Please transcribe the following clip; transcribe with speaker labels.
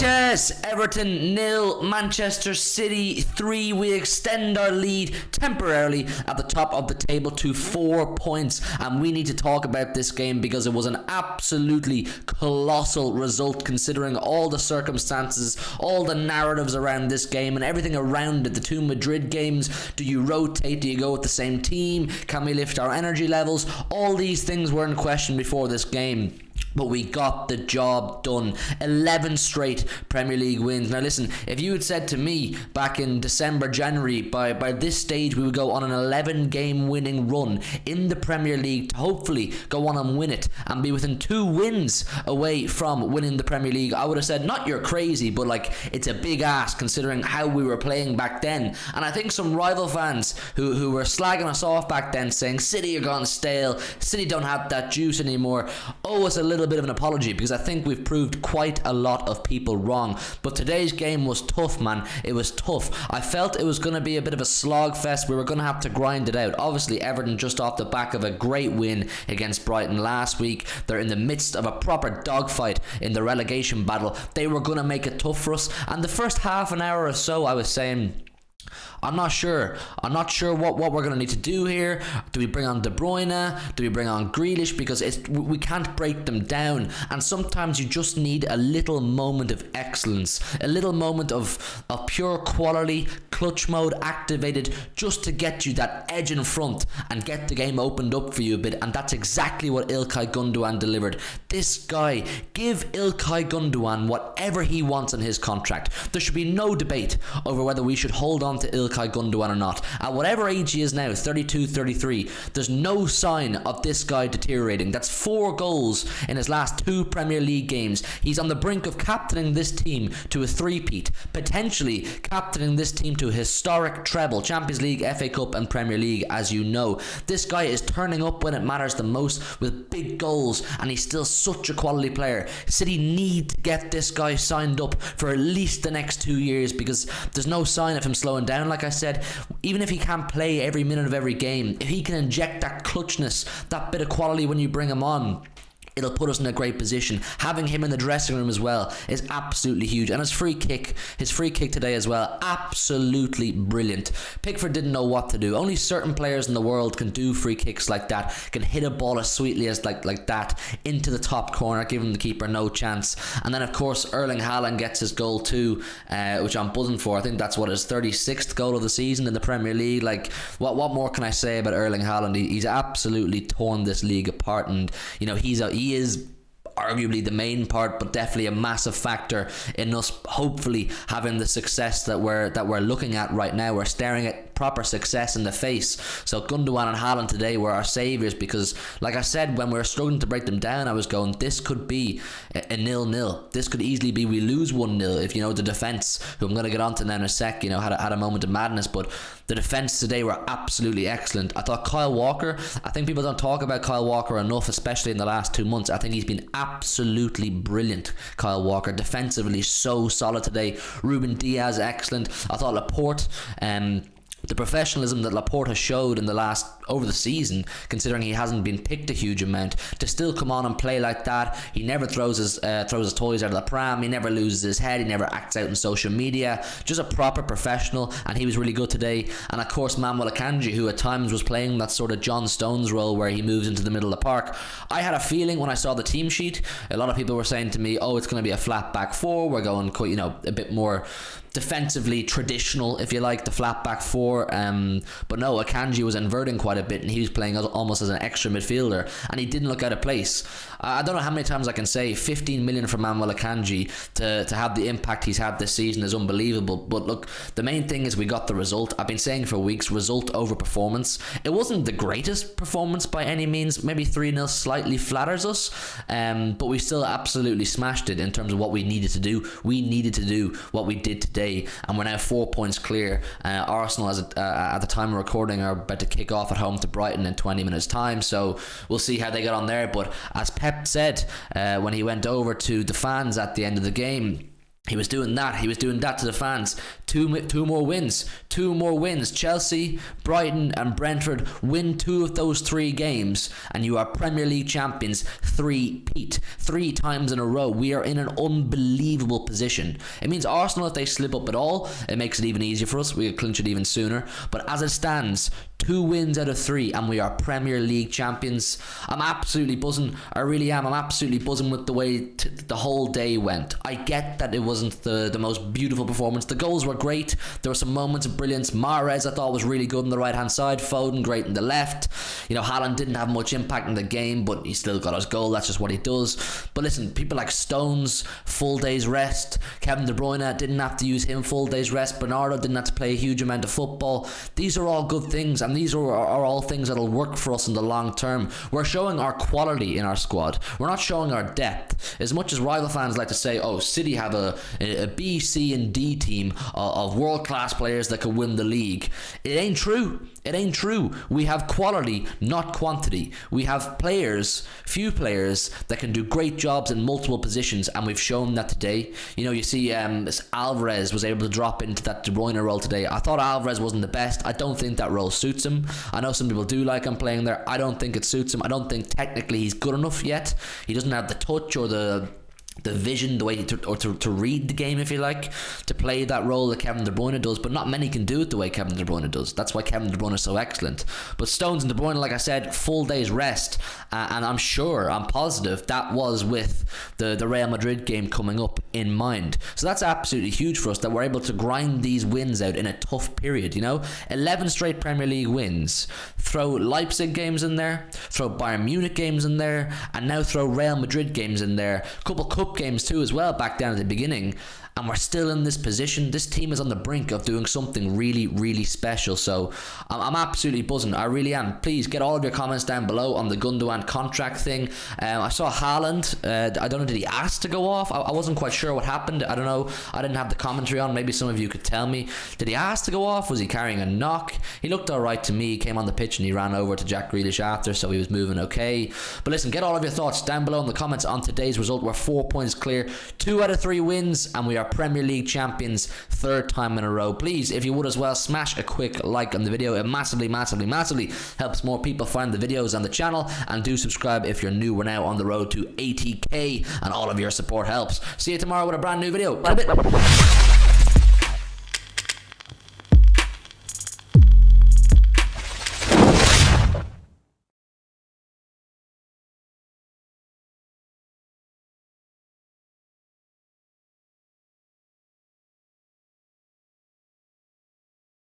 Speaker 1: Yes, Everton 0, Manchester City 3. We extend our lead temporarily at the top of the table to 4 points, and we need to talk about this game because it was an absolutely colossal result considering all the circumstances, all the narratives around this game and everything around it. The two Madrid games, do you rotate, do you go with the same team, can we lift our energy levels? All these things were in question before this game. But we got the job done. 11 straight Premier League wins. Now listen, if you had said to me back in December, January, by this stage we would go on an 11 game winning run in the Premier League to hopefully go on and win it and be within 2 wins away from winning the Premier League, I would have said, not you're crazy, but like, it's a big ask considering how we were playing back then. And I think some rival fans who were slagging us off back then, saying City are gone stale, City don't have that juice anymore, owe us a little bit of an apology, because I think we've proved quite a lot of people wrong. But today's game was tough, man. It was tough. I felt it was going to be a bit of a slog fest. We were going to have to grind it out. Obviously, Everton just off the back of a great win against Brighton last week. They're in the midst of a proper dogfight in the relegation battle. They were going to make it tough for us. And the first half an hour or so, I was saying, I'm not sure what we're going to need to do here. Do we bring on De Bruyne? Do we bring on Grealish? Because we can't break them down. And sometimes you just need a little moment of excellence, a little moment of pure quality, clutch mode activated, just to get you that edge in front and get the game opened up for you a bit. And that's exactly what Ilkay Gundogan delivered. This guy, give Ilkay Gundogan whatever he wants in his contract. There should be no debate over whether we should hold on to Ilkay Gundogan or not. At whatever age he is now, 32, 33, there's no sign of this guy deteriorating. That's 4 goals in his last 2 Premier League games. He's on the brink of captaining this team to a three-peat, potentially captaining this team to a historic treble, Champions League, FA Cup and Premier League, as you know. This guy is turning up when it matters the most with big goals, and he's still such a quality player. City need to get this guy signed up for at least the next 2 years, because there's no sign of him slowing down. Like I said, even if he can't play every minute of every game, if he can inject that clutchness, that bit of quality when you bring him on, it'll put us in a great position. Having him in the dressing room as well is absolutely huge. And his free kick today as well, absolutely brilliant. Pickford didn't know what to do. Only certain players in the world can do free kicks like that, can hit a ball as sweetly as like that into the top corner, giving the keeper no chance. And then of course Erling Haaland gets his goal too, which I'm buzzing for. I think that's his 36th goal of the season in the Premier League. Like, what more can I say about Erling Haaland? He's absolutely torn this league apart, and you know, he is arguably the main part, but definitely a massive factor in us hopefully having the success that we're looking at right now. We're staring at proper success in the face. So Gundogan and Haaland today were our saviours, because like I said, when we were struggling to break them down, I was going, this could be a 0-0. This could easily be we lose 1-0 if, you know, the defence, who I'm going to get onto now in a sec, you know, had a moment of madness. But the defence today were absolutely excellent. I thought Kyle Walker, I think people don't talk about Kyle Walker enough, especially in the last 2 months. I think he's been absolutely brilliant. Kyle Walker defensively so solid today. Ruben Diaz excellent. I thought Laporte, the professionalism that Laporte has showed over the season, considering he hasn't been picked a huge amount, to still come on and play like that. He never throws his toys out of the pram. He never loses his head. He never acts out in social media. Just a proper professional, and he was really good today. And of course Manuel Akanji, who at times was playing that sort of John Stones role where he moves into the middle of the park. I had a feeling when I saw the team sheet, a lot of people were saying to me, oh, it's going to be a flat back 4. We're going, you know, a bit more defensively traditional, if you like, the flat back 4. But no, Akanji was inverting quite a bit, and he was playing almost as an extra midfielder, and he didn't look out of place. I don't know how many times I can say 15 million for Manuel Akanji to have the impact he's had this season is unbelievable. But look, the main thing is we got the result. I've been saying for weeks, result over performance. It wasn't the greatest performance by any means. Maybe 3-0 slightly flatters us, but we still absolutely smashed it in terms of what we needed to do. We needed to do what we did today, and we're now 4 points clear. Arsenal, at the time of recording, are about to kick off at home to Brighton in 20 minutes time, so we'll see how they get on there. But as Pep said when he went over to the fans at the end of the game, He was doing that. He was doing that to the fans. Two more wins. Chelsea, Brighton and Brentford win 2 of those 3 games and you are Premier League champions 3 times in a row. We are in an unbelievable position. It means Arsenal, if they slip up at all, it makes it even easier for us. We could clinch it even sooner. But as it stands, 2 wins out of 3 and we are Premier League champions. I'm absolutely buzzing. I really am. I'm absolutely buzzing with the way the whole day went. I get that it wasn't the most beautiful performance. The goals were great. There were some moments of brilliance. Mahrez I thought was really good on the right hand side. Foden great in the left. Haaland didn't have much impact in the game, but he still got his goal. That's just what he does. But listen, people like Stones, full day's rest. Kevin De Bruyne didn't have to use him full day's rest. Bernardo didn't have to play a huge amount of football. These are all good things, and these are all things that'll work for us in the long term. We're showing our quality in our squad. We're not showing our depth. As much as rival fans like to say, oh, City have a B, C and D team of world class players that could win the league, it ain't true. We have quality, not quantity. We have few players that can do great jobs in multiple positions, and we've shown that today. You see Alvarez was able to drop into that De Bruyne role today. I thought Alvarez wasn't the best. I don't think that role suits him. I know some people do like him playing there. I don't think it suits him. I don't think technically he's good enough yet. He doesn't have the touch or the vision, the way to read the game, if you like, to play that role that Kevin De Bruyne does, but not many can do it the way Kevin De Bruyne does. That's why Kevin De Bruyne is so excellent. But Stones and De Bruyne, like I said, full day's rest, and I'm positive that was with the Real Madrid game coming up in mind. So that's absolutely huge for us that we're able to grind these wins out in a tough period. 11 straight Premier League wins. Throw Leipzig games in there, throw Bayern Munich games in there, and now throw Real Madrid games in there. A couple cup games too as well back down at the beginning, and we're still in this position. This team is on the brink of doing something really, really special. So I'm absolutely buzzing. I really am. Please get all of your comments down below on the Gundogan contract thing. I saw Haaland. I don't know, did he ask to go off? I wasn't quite sure what happened. I don't know. I didn't have the commentary on. Maybe some of you could tell me. Did he ask to go off? Was he carrying a knock? He looked all right to me. He came on the pitch and he ran over to Jack Grealish after, so he was moving okay. But listen, get all of your thoughts down below in the comments on today's result. We're 4 points clear. 2 out of 3 wins, and we are Premier League champions 3rd time in a row. Please, if you would as well, smash a quick like on the video. It massively helps more people find the videos on the channel, and do subscribe if you're new. We're now on the road to 80k and all of your support helps. See you tomorrow with a brand new video. Bye.